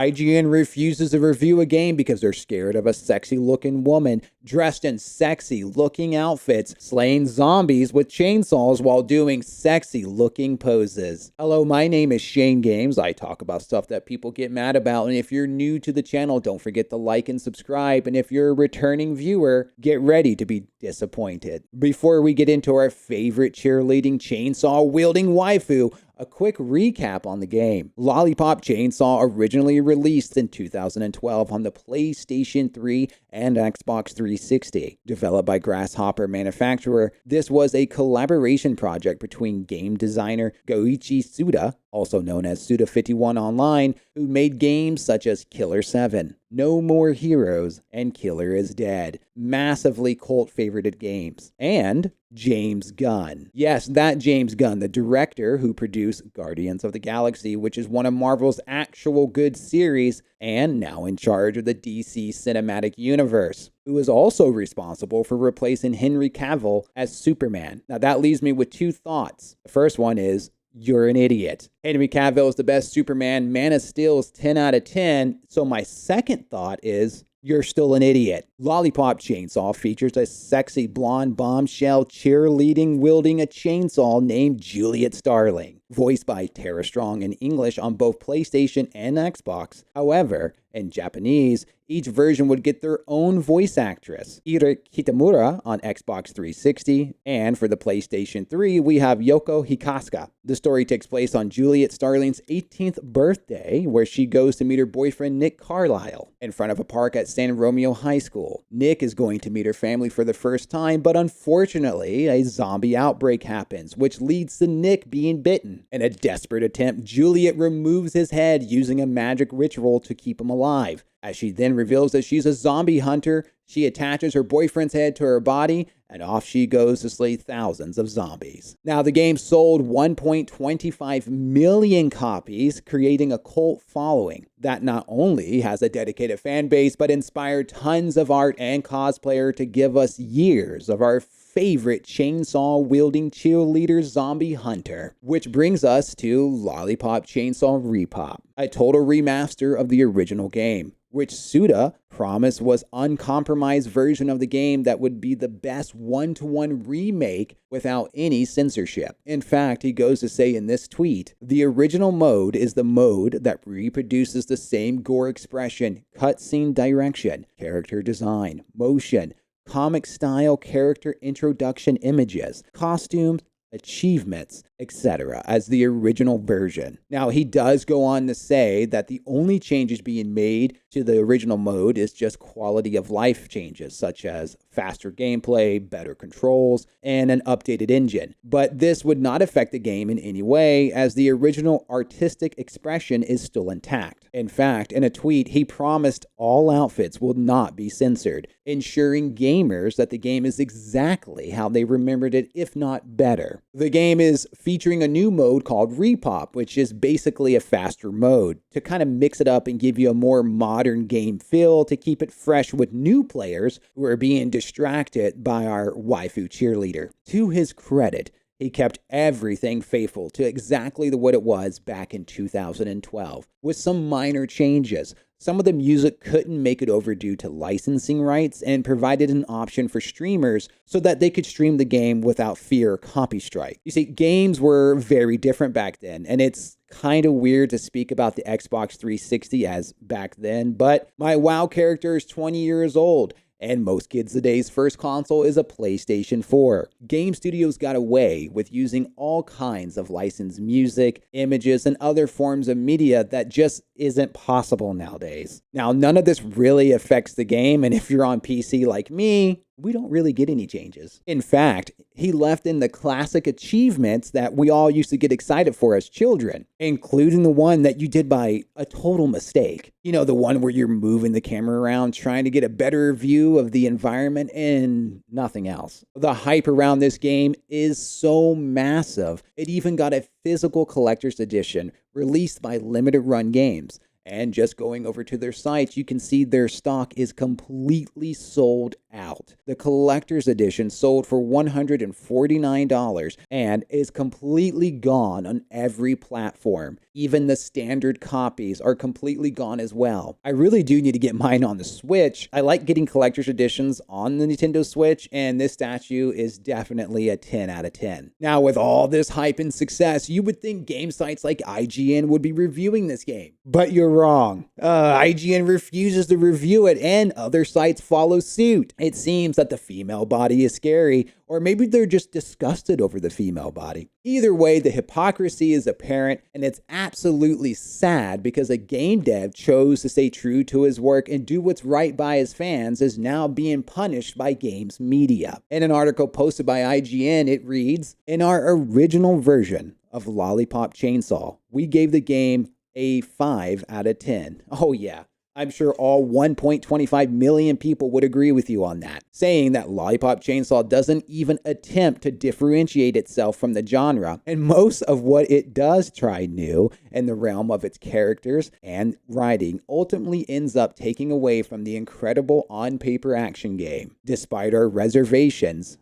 IGN refuses to review a game because they're scared of a sexy-looking woman dressed in sexy-looking outfits slaying zombies with chainsaws while doing sexy-looking poses. Hello, my name is Shane Gamez. I talk about stuff that people get mad about, and if you're new to the channel, don't forget to like and subscribe, and if you're a returning viewer, get ready to be disappointed. Before we get into our favorite cheerleading chainsaw-wielding waifu, a quick recap on the game. Lollipop Chainsaw originally released in 2012 on the PlayStation 3 and Xbox 360. Developed by Grasshopper Manufacturer, this was a collaboration project between game designer Goichi Suda, also known as Suda51 Online, who made games such as Killer 7, No More Heroes, and Killer is Dead, massively cult-favorited games, and James Gunn. Yes, that James Gunn, the director who produced Guardians of the Galaxy, which is one of Marvel's actual good series, and now in charge of the DC Cinematic Universe, who is also responsible for replacing Henry Cavill as Superman. Now that leaves me with two thoughts. The first one is, you're an idiot. Henry Cavill is the best Superman. Man of Steel is 10 out of 10. So my second thought is, you're still an idiot. Lollipop Chainsaw features a sexy blonde bombshell cheerleading wielding a chainsaw named Juliet Starling, voiced by Tara Strong in English on both PlayStation and Xbox. However, in Japanese, each version would get their own voice actress, Ira Kitamura on Xbox 360, and for the PlayStation 3, we have Yoko Hikasuka. The story takes place on Juliet Starling's 18th birthday, where she goes to meet her boyfriend Nick Carlisle in front of a park at San Romeo High School. Nick is going to meet her family for the first time, but unfortunately, a zombie outbreak happens, which leads to Nick being bitten. In a desperate attempt, Juliet removes his head using a magic ritual to keep him alive. As she then reveals that she's a zombie hunter, she attaches her boyfriend's head to her body, and off she goes to slay thousands of zombies. Now, the game sold 1.25 million copies, creating a cult following that not only has a dedicated fan base, but inspired tons of art and cosplayer to give us years of our favorite chainsaw-wielding cheerleader zombie hunter. Which brings us to Lollipop Chainsaw RePOP, a total remaster of the original game, which Suda promised was uncompromised version of the game that would be the best one-to-one remake without any censorship. In fact, he goes to say in this tweet, the original mode is the mode that reproduces the same gore expression, cutscene direction, character design, motion, comic style character introduction images, costumes, achievements, etc. as the original version. Now, he does go on to say that the only changes being made to the original mode is just quality of life changes, such as faster gameplay, better controls, and an updated engine. But this would not affect the game in any way, as the original artistic expression is still intact. In fact, in a tweet, he promised all outfits will not be censored, ensuring gamers that the game is exactly how they remembered it, if not better. The game is featuring a new mode called RePOP, which is basically a faster mode, to kind of mix it up and give you a more modern game feel to keep it fresh with new players who are being distracted by our waifu cheerleader. To his credit, he kept everything faithful to exactly what it was back in 2012, with some minor changes. Some of the music couldn't make it over due to licensing rights, and provided an option for streamers so that they could stream the game without fear of copy strike. You see, games were very different back then, and it's kind of weird to speak about the Xbox 360 as back then, but my WoW character is 20 years old, and most kids today's first console is a PlayStation 4. Game studios got away with using all kinds of licensed music, images, and other forms of media that just isn't possible nowadays. Now, none of this really affects the game, and if you're on PC like me, we don't really get any changes. In fact, he left in the classic achievements that we all used to get excited for as children, including the one that you did by a total mistake. You know, the one where you're moving the camera around trying to get a better view of the environment and nothing else. The hype around this game is so massive, it even got a physical collector's edition released by Limited Run Games. And just going over to their sites, you can see their stock is completely sold out. The collector's edition sold for $149 and is completely gone on every platform. Even the standard copies are completely gone as well. I really do need to get mine on the Switch. I like getting collector's editions on the Nintendo Switch, and this statue is definitely a 10 out of 10. Now, with all this hype and success, you would think game sites like IGN would be reviewing this game. But you're wrong. IGN refuses to review it, and other sites follow suit. It seems that the female body is scary, or maybe they're just disgusted over the female body. Either way, the hypocrisy is apparent, and it's absolutely sad because a game dev chose to stay true to his work and do what's right by his fans is now being punished by games media. In an article posted by IGN, it reads, "In our original version of Lollipop Chainsaw, we gave the game a 5 out of 10. Oh yeah, I'm sure all 1.25 million people would agree with you on that, saying that Lollipop Chainsaw doesn't even attempt to differentiate itself from the genre, and most of what it does try new in the realm of its characters and writing ultimately ends up taking away from the incredible on-paper action game. Despite our reservations,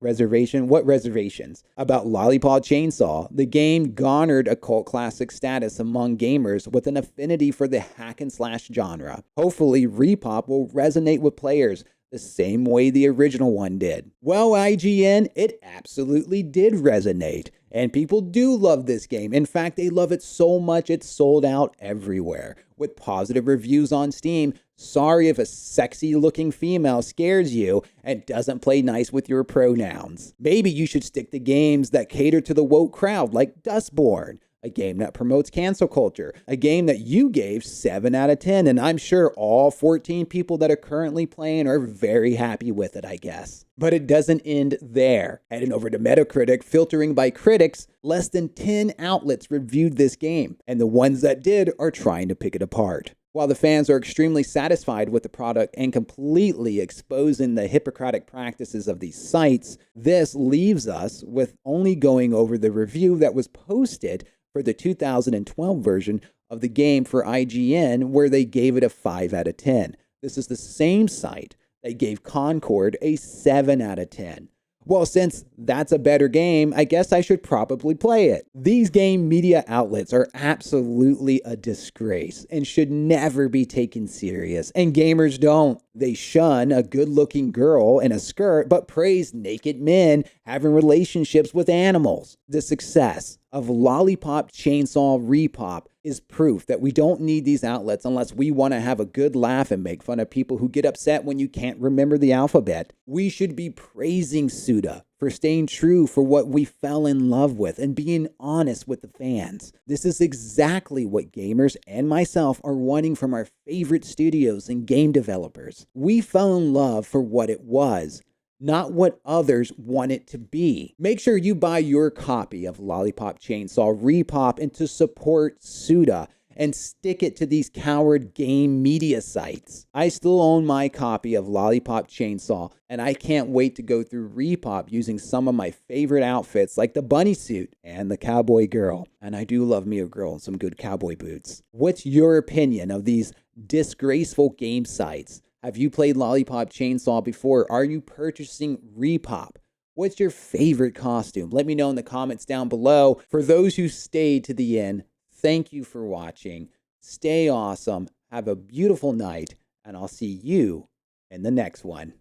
Reservation? What reservations? About Lollipop Chainsaw, the game garnered a cult classic status among gamers with an affinity for the hack and slash genre. Hopefully, RePOP will resonate with players the same way the original one did. Well, IGN, it absolutely did resonate. And people do love this game. In fact, they love it so much it's sold out everywhere. With positive reviews on Steam, sorry if a sexy looking female scares you and doesn't play nice with your pronouns. Maybe you should stick to games that cater to the woke crowd like Dustborn, a game that promotes cancel culture, a game that you gave 7 out of 10, and I'm sure all 14 people that are currently playing are very happy with it, I guess. But it doesn't end there. Heading over to Metacritic, filtering by critics, less than 10 outlets reviewed this game, and the ones that did are trying to pick it apart. While the fans are extremely satisfied with the product and completely exposing the hypocritic practices of these sites, this leaves us with only going over the review that was posted for the 2012 version of the game for IGN, where they gave it a 5 out of 10. This is the same site that gave Concord a 7 out of 10. Well, since that's a better game, I guess I should probably play it. These game media outlets are absolutely a disgrace and should never be taken serious. And gamers don't. They shun a good-looking girl in a skirt, but praise naked men having relationships with animals. The success of Lollipop Chainsaw RePOP is proof that we don't need these outlets unless we want to have a good laugh and make fun of people who get upset when you can't remember the alphabet. We should be praising Suda for staying true for what we fell in love with and being honest with the fans. This is exactly what gamers and myself are wanting from our favorite studios and game developers. We fell in love for what it was, not what others want it to be. Make sure you buy your copy of Lollipop Chainsaw RePOP and to support Suda and stick it to these coward game media sites. I still own my copy of Lollipop Chainsaw, and I can't wait to go through RePOP using some of my favorite outfits like the bunny suit and the cowboy girl. And I do love me a girl and some good cowboy boots. What's your opinion of these disgraceful game sites? Have you played Lollipop Chainsaw before? Are you purchasing RePOP? What's your favorite costume? Let me know in the comments down below. For those who stayed to the end, thank you for watching. Stay awesome. Have a beautiful night, and I'll see you in the next one.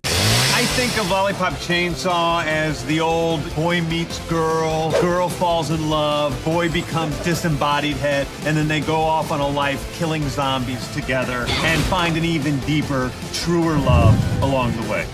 I think of Lollipop Chainsaw as the old boy meets girl, girl falls in love, boy becomes disembodied head, and then they go off on a life killing zombies together and find an even deeper, truer love along the way.